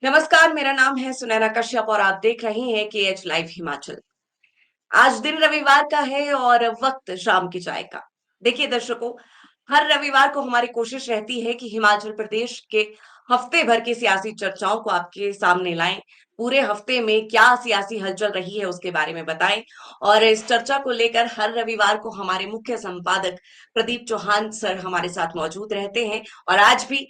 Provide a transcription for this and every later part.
नमस्कार, मेरा नाम है सुनैना कश्यप और आप देख रहे हैं केएच लाइव हिमाचल। आज दिन रविवार का है और वक्त शाम की चाय का। देखिए दर्शकों, हर रविवार को हमारी कोशिश रहती है कि हिमाचल प्रदेश के हफ्ते भर की सियासी चर्चाओं को आपके सामने लाएं। पूरे हफ्ते में क्या सियासी हलचल रही है उसके बारे में बताएं। और इस चर्चा को लेकर हर रविवार को हमारे मुख्य संपादक प्रदीप चौहान सर हमारे साथ मौजूद रहते हैं। और आज भी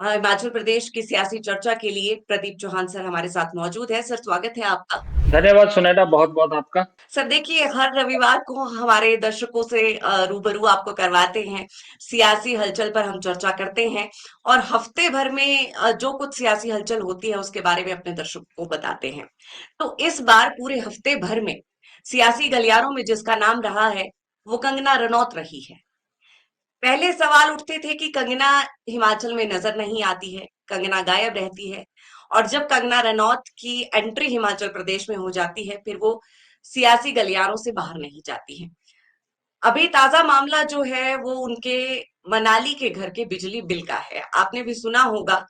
हिमाचल प्रदेश की सियासी चर्चा के लिए प्रदीप चौहान सर हमारे साथ मौजूद है। सर, स्वागत है आपका। धन्यवाद सुनैना, बहुत बहुत आपका। सर देखिए, हर रविवार को हमारे दर्शकों से रूबरू आपको करवाते हैं। सियासी हलचल पर हम चर्चा करते हैं और हफ्ते भर में जो कुछ सियासी हलचल होती है उसके बारे में अपने दर्शकों को बताते हैं। तो इस बार पूरे हफ्ते भर में सियासी गलियारों में जिसका नाम रहा है वो कंगना रनौत रही है। पहले सवाल उठते थे कि कंगना हिमाचल में नजर नहीं आती है, कंगना गायब रहती है। और जब कंगना रनौत की एंट्री हिमाचल प्रदेश में हो जाती है फिर वो सियासी गलियारों से बाहर नहीं जाती है। अभी ताजा मामला जो है वो उनके मनाली के घर के बिजली बिल का है। आपने भी सुना होगा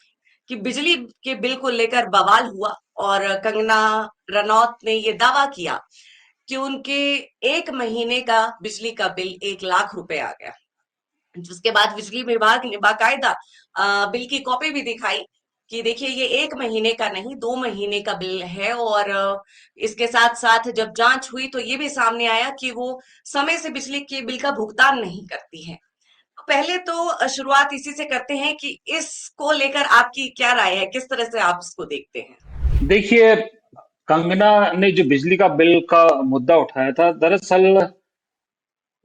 कि बिजली के बिल को लेकर बवाल हुआ और कंगना रनौत ने ये दावा किया कि उनके 1 महीने का बिजली का बिल 1 लाख रुपए आ गया। जिसके बाद बिजली विभाग ने बाकायदा बिल की कॉपी भी दिखाई कि देखिए ये 1 महीने का नहीं 2 महीने का बिल है। और इसके साथ साथ जब जांच हुई तो ये भी सामने आया कि वो समय से बिजली के बिल का भुगतान नहीं करती है। तो पहले तो शुरुआत इसी से करते हैं कि इसको लेकर आपकी क्या राय है, किस तरह से आप इसको देखते हैं। देखिए, कंगना ने जो बिजली का बिल का मुद्दा उठाया था, दरअसल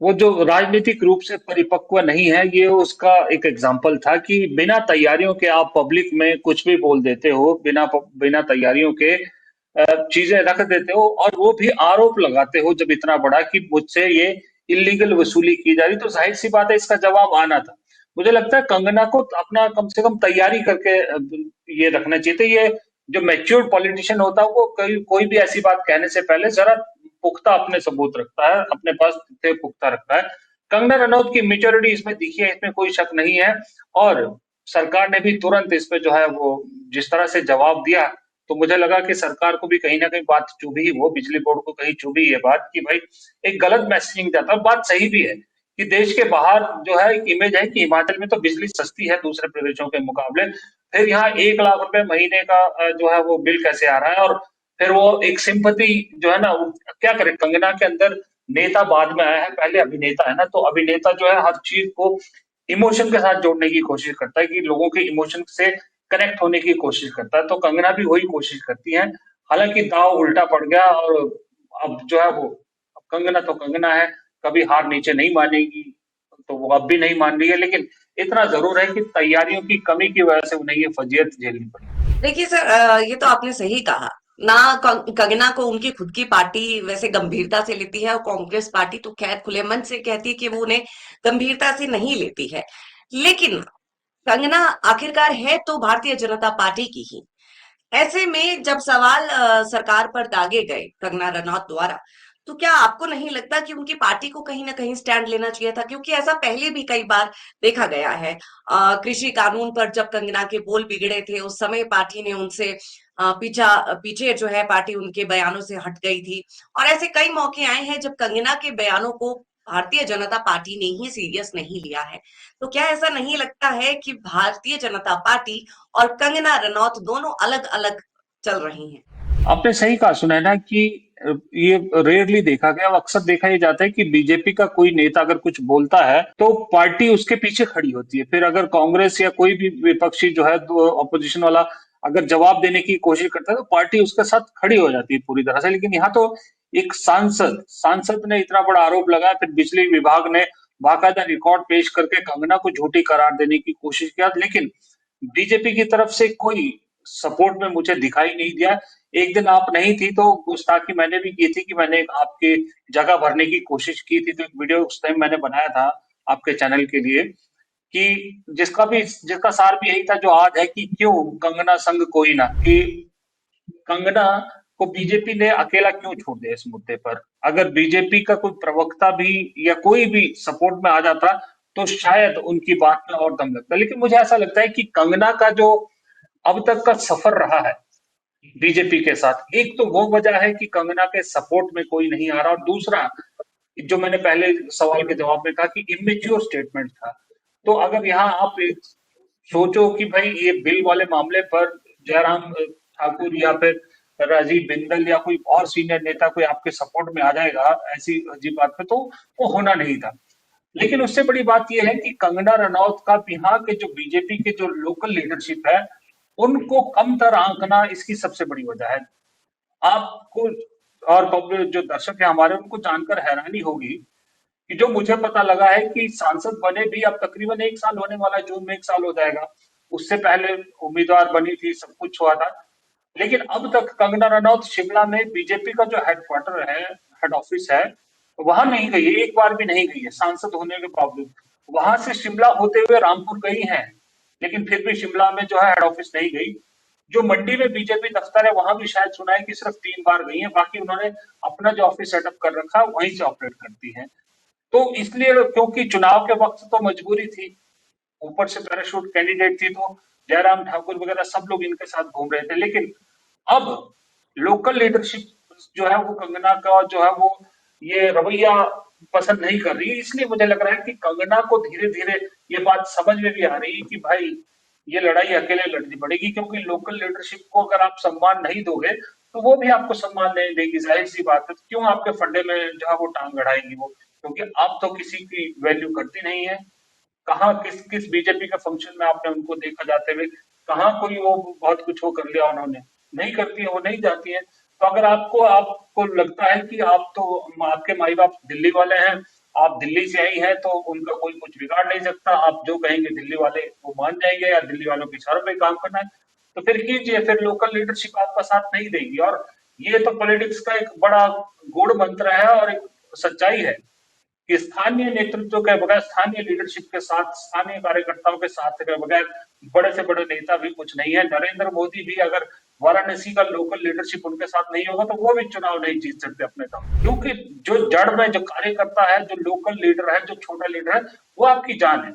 वो जो राजनीतिक रूप से परिपक्व नहीं है, ये उसका एक एग्जाम्पल था कि बिना तैयारियों के आप पब्लिक में कुछ भी बोल देते हो, बिना तैयारियों के चीजें रख देते हो और वो भी आरोप लगाते हो जब इतना बड़ा कि मुझसे ये इलीगल वसूली की जा रही, तो जाहिर सी बात है इसका जवाब आना था। मुझे लगता है कंगना को अपना कम से कम तैयारी करके ये रखना चाहिए था। ये जो मैच्योर्ड पॉलिटिशियन होता है वो कोई भी ऐसी बात कहने से पहले जरा पुख्ता अपने सबूत रखता है, अपने पास तथ्य पुख्ता रखता है। कंगना रनौत की मेच्योरिटी इसमें दिखी है, इसमें कोई शक नहीं है। और सरकार ने भी तुरंत इस पे जो है वो जिस तरह से जवाब दिया, तो मुझे लगा कि सरकार को भी कहीं ना कहीं बात चुभी, वो बिजली बोर्ड को कहीं चुभी ये बात कि भाई एक गलत मैसेजिंग जाता है। बात सही भी है कि देश के बाहर जो है एक इमेज है कि हिमाचल में तो बिजली सस्ती है दूसरे प्रदेशों के मुकाबले, फिर यहाँ 1 लाख रुपए महीने का जो है वो बिल कैसे आ रहा है। और फिर वो एक सिंपैथी जो है ना, क्या करे, कंगना के अंदर नेता बाद में आया है, पहले अभिनेता है ना, तो अभिनेता जो है हर चीज को इमोशन के साथ जोड़ने की कोशिश करता है कि लोगों के इमोशन से कनेक्ट होने की कोशिश करता है, तो कंगना भी वही कोशिश करती है। हालांकि दाव उल्टा पड़ गया और अब जो है वो, अब कंगना तो कंगना है, कभी हार नीचे नहीं मानेगी, तो वो अब भी नहीं मान रही है। लेकिन इतना जरूर है कि तैयारियों की कमी की वजह से उन्हें ये फजीयत झेलनी पड़ी। देखिए सर, ये तो आपने सही कहा ना। कंगना को उनकी खुद की पार्टी वैसे गंभीरता से लेती है और कांग्रेस पार्टी तो खैर खुले मन से कहती है कि वो उन्हें गंभीरता से नहीं लेती है। लेकिन कंगना आखिरकार है तो भारतीय जनता पार्टी की ही। ऐसे में जब सवाल सरकार पर दागे गए कंगना रनौत द्वारा, तो क्या आपको नहीं लगता कि उनकी पार्टी को कहीं ना कहीं स्टैंड लेना चाहिए था? क्योंकि ऐसा पहले भी कई बार देखा गया है। कृषि कानून पर जब कंगना के बोल बिगड़े थे उस समय पार्टी ने उनसे पीछे जो है पार्टी उनके बयानों से हट गई थी। और ऐसे कई मौके आए हैं जब कंगना के बयानों को भारतीय जनता पार्टी ने ही सीरियस नहीं लिया है। तो क्या ऐसा नहीं लगता है कि भारतीय जनता पार्टी और कंगना रनौत दोनों अलग अलग चल रही हैं? आपने सही कहा सुनैना कि ये रेयरली देखा गया, अक्सर देखा ये जाता है कि बीजेपी का कोई नेता अगर कुछ बोलता है तो पार्टी उसके पीछे खड़ी होती है, फिर अगर कांग्रेस या कोई भी विपक्षी जो है अपोजिशन वाला अगर जवाब देने की कोशिश करता है तो पार्टी उसके साथ खड़ी हो जाती है पूरी तरह से। लेकिन यहाँ तो एक सांसद सांसद ने इतना बड़ा आरोप लगाया, फिर बिजली विभाग ने बाकायदा रिकॉर्ड पेश करके कंगना को झूठी करार देने की कोशिश किया, लेकिन बीजेपी की तरफ से कोई सपोर्ट में मुझे दिखाई नहीं दिया। एक दिन आप नहीं थी तो गुस्ताखी मैंने भी की थी कि मैंने एक आपकी जगह भरने की कोशिश की थी, तो एक वीडियो उस टाइम मैंने बनाया था आपके चैनल के लिए कि जिसका सार भी यही था जो आज है कि क्यों कंगना संग कोई ना, कि कंगना को बीजेपी ने अकेला क्यों छोड़ दिया इस मुद्दे पर। अगर बीजेपी का कोई प्रवक्ता भी या कोई भी सपोर्ट में आ जाता तो शायद उनकी बात में और दम लगता। लेकिन मुझे ऐसा लगता है कि कंगना का जो अब तक का सफर रहा है बीजेपी के साथ। एक तो वो वजह है कि कंगना के सपोर्ट में कोई नहीं आ रहा, और दूसरा जो मैंने पहले सवाल के जवाब में कहा कि इमेच्योर स्टेटमेंट था। तो अगर यहाँ आप सोचो कि भाई ये बिल वाले मामले पर जयराम ठाकुर या फिर राजीव बिंदल या कोई और सीनियर नेता कोई आपके सपोर्ट में आ जाएगा ऐसी अजीब बात पे, तो वो होना नहीं था। लेकिन उससे बड़ी बात यह है कि कंगना रनौत का यहाँ के जो बीजेपी के जो लोकल लीडरशिप है उनको कमतर आंकना इसकी सबसे बड़ी वजह है। आपको और पब्लिक जो दर्शक है हमारे, उनको जानकर हैरानी होगी कि जो मुझे पता लगा है कि सांसद बने भी अब तकरीबन 1 साल होने वाला है, जून में 1 साल हो जाएगा। उससे पहले उम्मीदवार बनी थी, सब कुछ हुआ था, लेकिन अब तक कंगना रनौत शिमला में बीजेपी का जो हेडक्वार्टर है, हेड ऑफिस है, वहां नहीं गई है, एक बार भी नहीं गई है सांसद होने के बावजूद। वहां से शिमला होते हुए रामपुर गई है, लेकिन फिर भी शिमला में जो है हेड ऑफिस नहीं गई। जो मंडी में बीजेपी दफ्तर है वहां भी शायद सुना है कि सिर्फ 3 बार गई है, बाकी उन्होंने अपना जो ऑफिस सेटअप कर रखा है वहीं से ऑपरेट करती है। तो इसलिए क्योंकि चुनाव के वक्त तो मजबूरी थी, ऊपर से पैराशूट कैंडिडेट थी, तो जयराम ठाकुर वगैरह सब लोग इनके साथ घूम रहे थे। लेकिन अब लोकल लीडरशिप जो है वो कंगना का जो है वो ये रवैया पसंद नहीं कर रही है। इसलिए मुझे लग रहा है कि कंगना को धीरे धीरे ये बात समझ में भी आ रही है कि भाई ये लड़ाई अकेले लड़नी पड़ेगी, क्योंकि लोकल लीडरशिप को अगर आप सम्मान नहीं दोगे तो वो भी आपको सम्मान नहीं देगी, जाहिर सी बात है। तो क्यों आपके फंडे में जो है वो टांग अड़ाएगी वो, क्योंकि आप तो किसी की वैल्यू करती नहीं है। कहाँ किस किस बीजेपी के फंक्शन में आपने उनको देखा जाते हुए, कहाँ कोई वो बहुत कुछ वो कर लिया उन्होंने, नहीं करती है, वो नहीं जाती है। तो अगर आपको आपको लगता है कि आप तो आपके माई बाप दिल्ली वाले हैं, आप दिल्ली से आई हैं, तो उनका कोई कुछ बिगाड़ नहीं सकता, आप जो कहेंगे दिल्ली वाले वो मान जाएंगे, या दिल्ली वालों के इशारों पे काम करना है तो फिर कीजिए, फिर लोकल लीडरशिप आपका साथ नहीं देगी। और ये तो पॉलिटिक्स का एक बड़ा गूढ़ मंत्र है और एक सच्चाई है कि स्थानीय नेतृत्व के बगैर, स्थानीय लीडरशिप के साथ, स्थानीय कार्यकर्ताओं के साथ के बगैर बड़े से बड़े नेता भी कुछ नहीं है। नरेंद्र मोदी भी अगर वाराणसी का लोकल लीडरशिप उनके साथ नहीं होगा तो वो भी चुनाव नहीं जीत सकते अपने दम, क्योंकि जो जड़ में जो कार्यकर्ता है, जो लोकल लीडर है, जो छोटा लीडर है, वो आपकी जान है।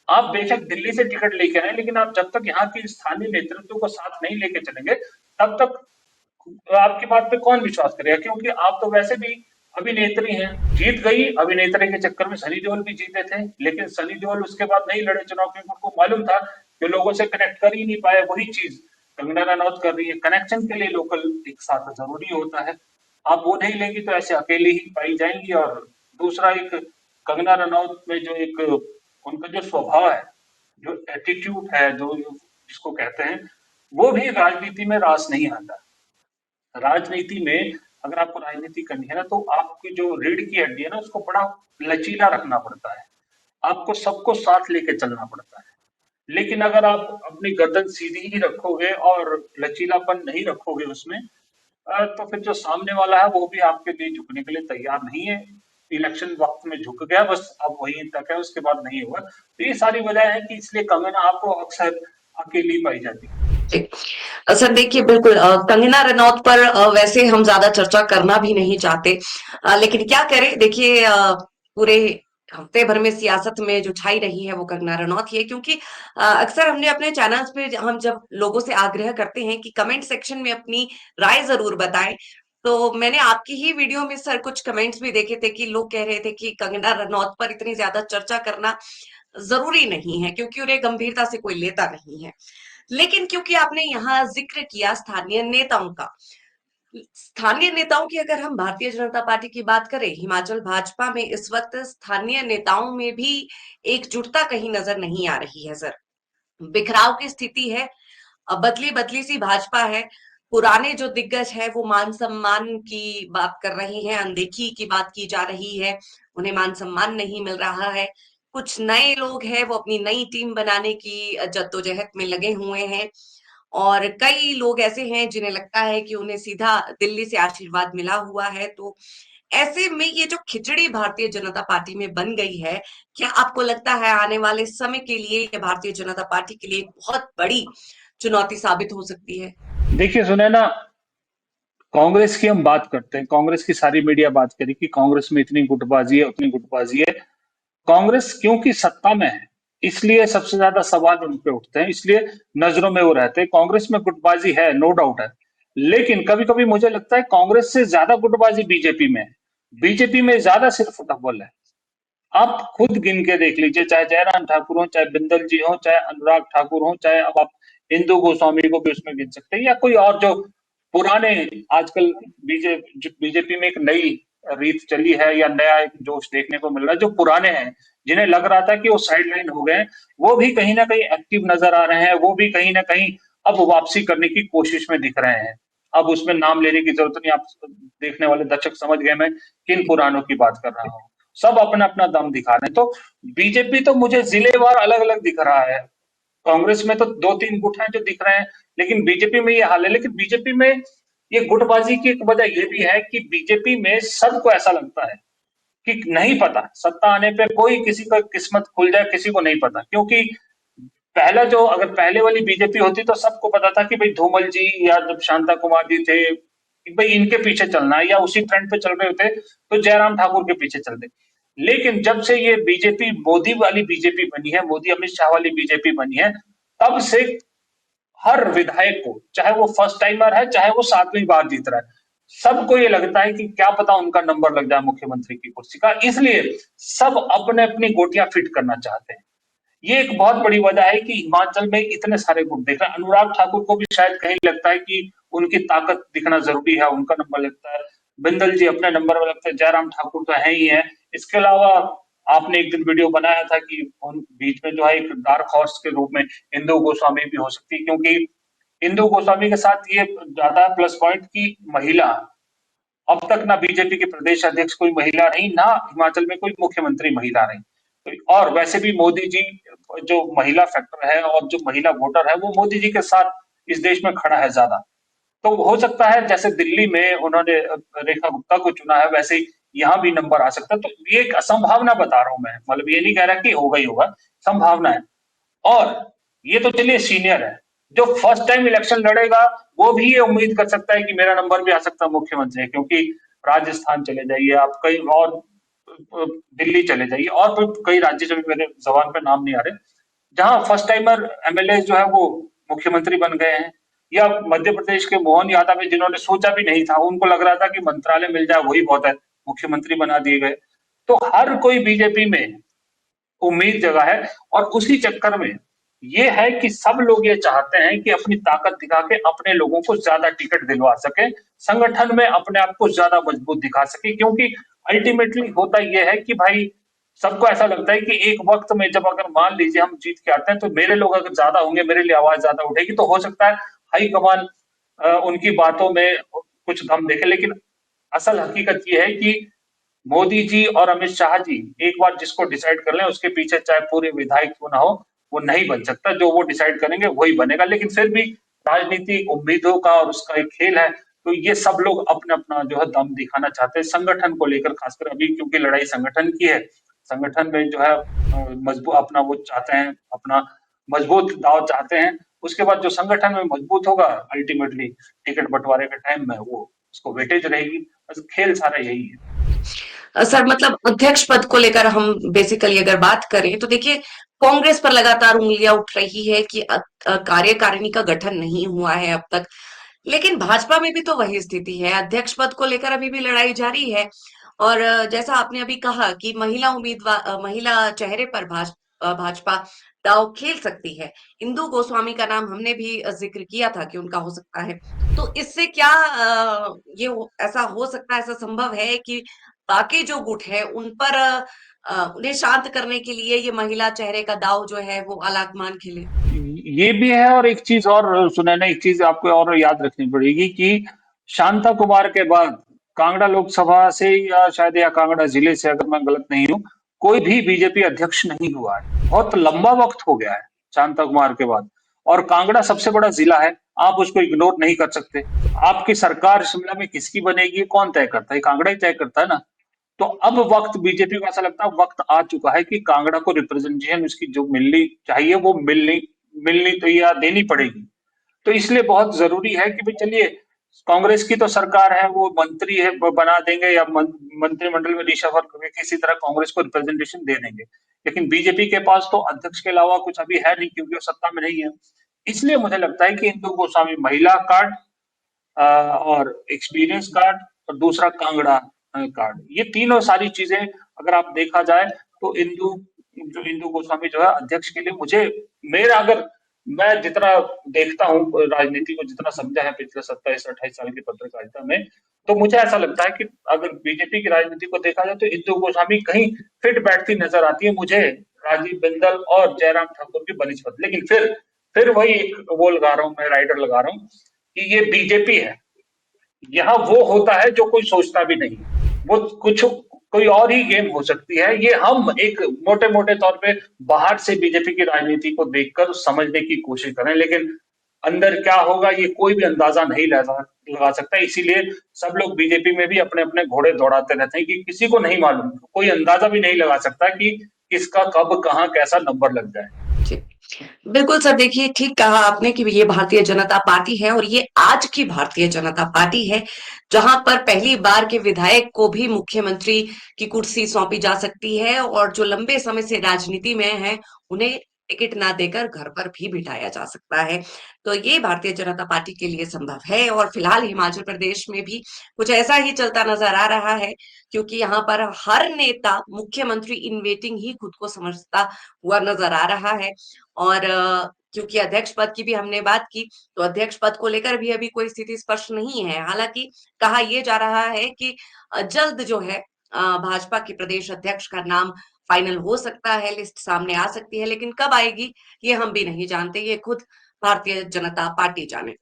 आप बेशक दिल्ली से टिकट लेके आए, लेकिन आप जब तक यहाँ की स्थानीय नेतृत्व को साथ नहीं लेके चलेंगे तब तक आपकी बात पे कौन विश्वास करेगा, क्योंकि आप तो वैसे भी अभिनेत्री हैं। जीत गई अभिनेत्री के चक्कर में, सनी देओल भी जीते थे, लेकिन सनी देओल उसके बाद नहीं लड़े चुनाव, क्योंकि उनको मालूम था कि लोगों से कनेक्ट कर ही नहीं पाए। वही चीज कंगना रनौत कर रही है, कनेक्शन के लिए लोकल एक साथ जरूरी होता है। आप वो नहीं लेंगी तो ऐसे अकेले ही पाई जाएंगी। और दूसरा एक कंगना रनौत में जो एक उनका जो स्वभाव है, जो एटीट्यूड है, जो जिसको कहते हैं, वो भी राजनीति में रास नहीं आता। राजनीति में अगर आपको राजनीति करनी है ना, तो आपकी जो रीढ़ की हड्डी है ना उसको बड़ा लचीला रखना पड़ता है, आपको सबको साथ लेके चलना पड़ता है। लेकिन अगर आप अपनी गर्दन सीधी ही रखोगे और लचीलापन नहीं रखोगे उसमें, तो फिर जो सामने वाला है वो भी आपके लिए झुकने के लिए तैयार नहीं है। इलेक्शन वक्त में झुक गया बस, अब वहीं तक है, उसके बाद नहीं होगा। तो ये सारी वजह है कि इसलिए कंगना आपको अक्सर अकेली पाई जाती है। जी। सर देखिए बिल्कुल कंगना रनौत पर वैसे हम ज्यादा चर्चा करना भी नहीं चाहते, लेकिन क्या करें, देखिए पूरे हफ्ते भर में सियासत में जो छाई रही है वो कंगना रनौत ही है, क्योंकि अक्सर हमने अपने चैनल्स पे हम जब लोगों से आग्रह करते हैं कि कमेंट सेक्शन में अपनी राय जरूर बताएं, तो मैंने आपकी ही वीडियो में सर कुछ कमेंट्स भी देखे थे कि लोग कह रहे थे कि कंगना रनौत पर इतनी ज्यादा चर्चा करना जरूरी नहीं है, क्योंकि उन्हें गंभीरता से कोई लेता नहीं है। लेकिन क्योंकि आपने यहाँ जिक्र किया स्थानीय नेताओं का, स्थानीय नेताओं की अगर हम भारतीय जनता पार्टी की बात करें, हिमाचल भाजपा में इस वक्त स्थानीय नेताओं में भी एकजुटता कहीं नजर नहीं आ रही है सर। बिखराव की स्थिति है, बदली बदली सी भाजपा है। पुराने जो दिग्गज है वो मान सम्मान की बात कर रहे हैं, अनदेखी की बात की जा रही है, उन्हें मान सम्मान नहीं मिल रहा है। कुछ नए लोग हैं वो अपनी नई टीम बनाने की जद्दोजहद में लगे हुए हैं, और कई लोग ऐसे हैं जिन्हें लगता है कि उन्हें सीधा दिल्ली से आशीर्वाद मिला हुआ है। तो ऐसे में ये जो खिचड़ी भारतीय जनता पार्टी में बन गई है, क्या आपको लगता है आने वाले समय के लिए ये भारतीय जनता पार्टी के लिए एक बहुत बड़ी चुनौती साबित हो सकती है? देखिए सुने ना, कांग्रेस की हम बात करते हैं, कांग्रेस की सारी मीडिया बात करी कि कांग्रेस में इतनी गुटबाजी है, उतनी गुटबाजी है। कांग्रेस क्योंकि सत्ता में है, इसलिए सबसे ज्यादा सवाल उन पे उठते हैं, इसलिए नजरों में वो रहते हैं। कांग्रेस में गुटबाजी है, नो डाउट है, लेकिन कभी कभी मुझे लगता है कांग्रेस से ज्यादा गुटबाजी बीजेपी में है। बीजेपी में ज्यादा सिर्फ डबल है। आप खुद गिन के देख लीजिए, चाहे जयराम ठाकुर हो, चाहे बिंदल जी हो, चाहे अनुराग ठाकुर हो, चाहे अब आप इंदु गोस्वामी को भी उसमें गिन सकते हैं, या कोई और जो पुराने, आजकल बीजेपी में एक नई रीत चली है या नया एक जोश देखने को मिल रहा है, जो पुराने हैं, जिन्हें लग रहा था कि वो साइड लाइन हो गए, वो भी कहीं ना कहीं एक्टिव नजर आ रहे हैं, वो भी कहीं ना कहीं अब वापसी करने की कोशिश में दिख रहे हैं। अब उसमें नाम लेने की जरूरत नहीं, आप देखने वाले दर्शक समझ गए मैं किन पुरानों की बात कर रहा हूँ। सब अपना अपना दम दिखा रहे हैं। तो बीजेपी तो मुझे जिलेवार अलग अलग दिख रहा है। कांग्रेस में तो दो तीन गुट हैं जो दिख रहे हैं, लेकिन बीजेपी में ये हाल है। लेकिन बीजेपी में ये गुटबाजी की एक वजह ये भी है कि बीजेपी में सबको ऐसा लगता है कि नहीं पता सत्ता आने पे कोई किसी का किस्मत खुल जाए, किसी को नहीं पता। क्योंकि पहला जो, अगर पहले वाली बीजेपी होती तो सबको पता था कि भाई धूमल जी या जब शांता कुमार जी थे कि भाई इनके पीछे चलना है, या उसी ट्रेंड पे चल रहे होते तो जयराम ठाकुर के पीछे चलते। लेकिन जब से ये बीजेपी मोदी वाली बीजेपी बनी है, मोदी अमित शाह वाली बीजेपी बनी है, तब से हर विधायक को, चाहे वो फर्स्ट टाइमर है, चाहे वो 7वीं बार जीत रहा है, सबको ये लगता है कि क्या पता उनका नंबर लग जाए मुख्यमंत्री की कुर्सी का। इसलिए सब अपने अपनी गोटियां फिट करना चाहते हैं। ये एक बहुत बड़ी वजह है कि हिमाचल में इतने सारे गुट देख रहे हैं। अनुराग ठाकुर को भी शायद कहीं लगता है कि उनकी ताकत दिखना जरूरी है, उनका नंबर लगता है। बिंदल जी अपने नंबर में लगते हैं, जयराम ठाकुर तो है ही है। इसके अलावा आपने एक दिन वीडियो बनाया था कि उन बीच में जो है एक डार्क हॉर्स के रूप में इंदु गोस्वामी भी हो सकती है, क्योंकि इंदु गोस्वामी के साथ ये ज्यादा प्लस पॉइंट की महिला, अब तक ना बीजेपी के प्रदेश अध्यक्ष कोई महिला रही, ना हिमाचल में कोई मुख्यमंत्री महिला रही। और वैसे भी मोदी जी जो महिला फैक्टर है और जो महिला वोटर है, वो मोदी जी के साथ इस देश में खड़ा है ज्यादा। तो हो सकता है जैसे दिल्ली में उन्होंने रेखा गुप्ता को चुना है, वैसे ही यहाँ भी नंबर आ सकता है। तो ये एक संभावना बता रहा हूं मैं, मतलब ये नहीं कह रहा कि होगा ही होगा, संभावना है। और ये तो चलिए सीनियर है, जो फर्स्ट टाइम इलेक्शन लड़ेगा वो भी ये उम्मीद कर सकता है कि मेरा नंबर भी आ सकता है मुख्यमंत्री है। क्योंकि राजस्थान चले जाइए आप, कई और दिल्ली चले जाइए, और भी कई राज्य जो मेरे जबान पे नाम नहीं आ रहे, जहां फर्स्ट टाइमर एमएलए जो है वो मुख्यमंत्री बन गए हैं। या मध्य प्रदेश के मोहन यादव है, जिन्होंने सोचा भी नहीं था, उनको लग रहा था कि मंत्रालय मिल जाए वही बहुत है, मुख्यमंत्री बना दिए गए। तो हर कोई बीजेपी में उम्मीद जगह है। और उसी चक्कर में ये है कि सब लोग ये चाहते हैं कि अपनी ताकत दिखा के अपने लोगों को ज्यादा टिकट दिलवा सके, संगठन में अपने आप को ज्यादा मजबूत दिखा सके। क्योंकि अल्टीमेटली होता यह है कि भाई सबको ऐसा लगता है कि एक वक्त में जब अगर मान लीजिए हम जीत के आते हैं तो मेरे लोग अगर ज्यादा होंगे, मेरे लिए आवाज ज्यादा उठेगी, तो हो सकता है हाईकमान उनकी बातों में कुछ दम देखे। लेकिन असल हकीकत यह है कि मोदी जी और अमित शाह जी एक बार जिसको डिसाइड कर लें, उसके पीछे चाहे पूरे विधायक क्यों ना हो, वो नहीं बन सकता। जो वो डिसाइड करेंगे वही बनेगा। लेकिन फिर भी राजनीति उम्मीदों का और उसका एक खेल है। तो ये सब लोग अपना अपना जो है दम दिखाना चाहते हैं संगठन को लेकर, खासकर अभी क्योंकि लड़ाई संगठन की है। संगठन में जो है मजबूत अपना वो चाहते हैं, अपना मजबूत दाव चाहते हैं। उसके बाद जो संगठन में मजबूत होगा, अल्टीमेटली टिकट बंटवारे के टाइम में वो उसको वेटेज रहेगी। बस खेल सारा यही है। सर मतलब अध्यक्ष पद को लेकर हम बेसिकली अगर बात करें तो देखिए कांग्रेस पर लगातार उंगलियां उठ रही है कि कार्यकारिणी का गठन नहीं हुआ है अब तक। लेकिन भाजपा में भी तो वही स्थिति है, अध्यक्ष पद को लेकर अभी भी लड़ाई जारी है। और जैसा आपने अभी कहा कि महिला उम्मीदवार महिला चेहरे पर भाजपा दांव खेल सकती है। इंदु गोस्वामी का नाम हमने भी जिक्र किया था कि उनका हो सकता है। तो इससे क्या ऐसा हो सकता है, ऐसा संभव है कि बाकी जो गुट है उन पर उन्हें शांत करने के लिए ये महिला चेहरे का दाव जो है वो आलाकमान खेले? ये भी है। और एक चीज और सुनैना, एक चीज आपको और याद रखनी पड़ेगी कि शांता कुमार के बाद कांगड़ा लोकसभा से, या शायद या कांगड़ा जिले से, अगर मैं गलत नहीं हूं, कोई भी बीजेपी अध्यक्ष नहीं हुआ है। बहुत लंबा वक्त हो गया है शांता कुमार के बाद। और कांगड़ा सबसे बड़ा जिला है, आप उसको इग्नोर नहीं कर सकते। आपकी सरकार शिमला में किसकी बनेगी कौन तय करता है? कांगड़ा ही तय करता है ना। तो अब वक्त बीजेपी को ऐसा लगता है वक्त आ चुका है कि कांगड़ा को रिप्रेजेंटेशन उसकी जो मिलनी चाहिए वो मिलनी मिलनी तो या देनी पड़ेगी। तो इसलिए बहुत जरूरी है कि भाई चलिए, कांग्रेस की तो सरकार है, वो मंत्री है वो बना देंगे, या मंत्रिमंडल में रिशफल करके किसी तरह कांग्रेस को रिप्रेजेंटेशन दे देंगे। लेकिन बीजेपी के पास तो अध्यक्ष के अलावा कुछ अभी है नहीं, क्योंकि वो सत्ता में नहीं है। इसलिए मुझे लगता है कि इंदु गोस्वामी महिला कार्ड और एक्सपीरियंस कार्ड और दूसरा कांगड़ा कार्ड, ये तीनों सारी चीजें अगर आप देखा जाए तो इंदु गोस्वामी जो है अध्यक्ष के लिए, मुझे मेरा अगर मैं जितना देखता हूँ राजनीति को, जितना समझा है पिछले 27-28 साल की पत्रकारिता में, तो मुझे ऐसा लगता है कि अगर बीजेपी की राजनीति को देखा जाए तो इंदु गोस्वामी कहीं फिट बैठती नजर आती है मुझे राजीव बिंदल और जयराम ठाकुर की बनिस्पत। लेकिन फिर वही एक वो लगा रहा हूँ, मैं राइडर लगा रहा हूँ कि ये बीजेपी है, यहाँ वो होता है जो कोई सोचता भी नहीं, वो कुछ कोई और ही गेम हो सकती है। ये हम एक मोटे मोटे तौर पे बाहर से बीजेपी की राजनीति को देखकर समझने की कोशिश करें, लेकिन अंदर क्या होगा ये कोई भी अंदाजा नहीं लगा सकता। इसीलिए सब लोग बीजेपी में भी अपने अपने घोड़े दौड़ाते रहते हैं कि किसी को नहीं मालूम, कोई अंदाजा भी नहीं लगा सकता कि किसका कब कहाँ कैसा नंबर लग जाए। जी। बिल्कुल सर, देखिए ठीक कहा आपने कि ये भारतीय जनता पार्टी है और ये आज की भारतीय जनता पार्टी है, जहां पर पहली बार के विधायक को भी मुख्यमंत्री की कुर्सी सौंपी जा सकती है और जो लंबे समय से राजनीति में है उन्हें टिकट ना देकर घर पर भी बिठाया जा सकता है। तो ये भारतीय जनता पार्टी के लिए संभव है और फिलहाल हिमाचल प्रदेश में भी कुछ ऐसा ही चलता नजर आ रहा है, क्योंकि यहाँ पर हर नेता मुख्यमंत्री इन वेटिंग ही खुद को समझता हुआ नजर आ रहा है। और क्योंकि अध्यक्ष पद की भी हमने बात की, तो अध्यक्ष पद को लेकर भी अभी कोई स्थिति स्पष्ट नहीं है। हालांकि कहा यह जा रहा है कि जल्द जो है भाजपा के प्रदेश अध्यक्ष का नाम फाइनल हो सकता है, लिस्ट सामने आ सकती है, लेकिन कब आएगी ये हम भी नहीं जानते, ये खुद भारतीय जनता पार्टी जाने।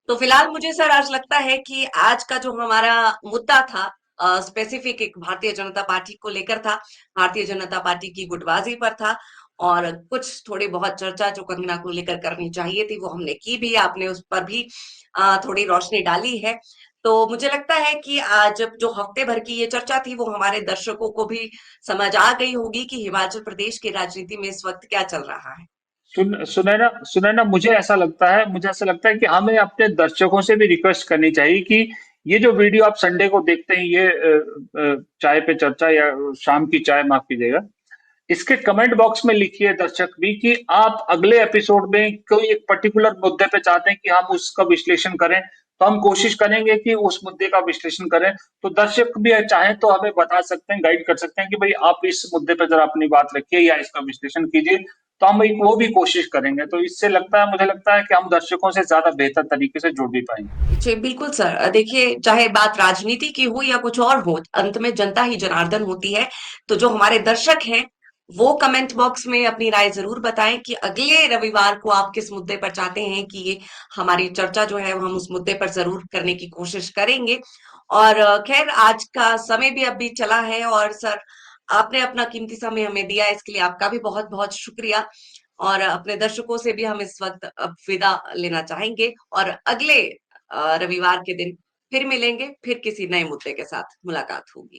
तो फिलहाल मुझे सर आज लगता है कि आज का जो हमारा मुद्दा था स्पेसिफिक एक भारतीय जनता पार्टी को लेकर था, भारतीय जनता पार्टी की गुटबाजी पर था और कुछ थोड़ी बहुत चर्चा जो कंगना को लेकर करनी चाहिए थी वो हमने की भी, आपने उस पर भी थोड़ी रोशनी डाली है। तो मुझे लगता है कि आज जो हफ्ते भर की ये चर्चा थी वो हमारे दर्शकों को भी समझ आ गई होगी कि हिमाचल प्रदेश की राजनीति में इस वक्त क्या चल रहा है। सुनैना, मुझे ऐसा लगता है कि हमें अपने दर्शकों से भी रिक्वेस्ट करनी चाहिए कि ये जो वीडियो आप संडे को देखते हैं, ये चाय पे चर्चा या शाम की चाय, माफ कीजिएगा, इसके कमेंट बॉक्स में लिखिए दर्शक भी कि आप अगले एपिसोड में कोई एक पर्टिकुलर मुद्दे पे चाहते हैं कि हम उसका विश्लेषण करें, तो हम कोशिश करेंगे कि उस मुद्दे का विश्लेषण करें। तो दर्शक भी चाहें तो हमें बता सकते हैं, गाइड कर सकते हैं कि भाई आप इस मुद्दे पे जरा अपनी बात रखिए या इसका विश्लेषण कीजिए, तो हम एक वो भी कोशिश करेंगे। तो इससे मुझे लगता है कि हम दर्शकों से ज्यादा बेहतर तरीके से जुड़ भी पाएंगे। जी बिल्कुल सर, देखिए चाहे बात राजनीति की हो या कुछ और हो, अंत में जनता ही जनार्दन होती है। तो जो हमारे दर्शक हैं वो कमेंट बॉक्स में अपनी राय जरूर बताएं कि अगले रविवार को आप किस मुद्दे पर चाहते हैं कि ये हमारी चर्चा जो है वो हम उस मुद्दे पर जरूर करने की कोशिश करेंगे। और खैर आज का समय भी अभी चला है और सर आपने अपना कीमती समय हमें दिया, इसके लिए आपका भी बहुत बहुत शुक्रिया। और अपने दर्शकों से भी हम इस वक्त अब विदा लेना चाहेंगे और अगले रविवार के दिन फिर मिलेंगे, फिर किसी नए मुद्दे के साथ मुलाकात होगी।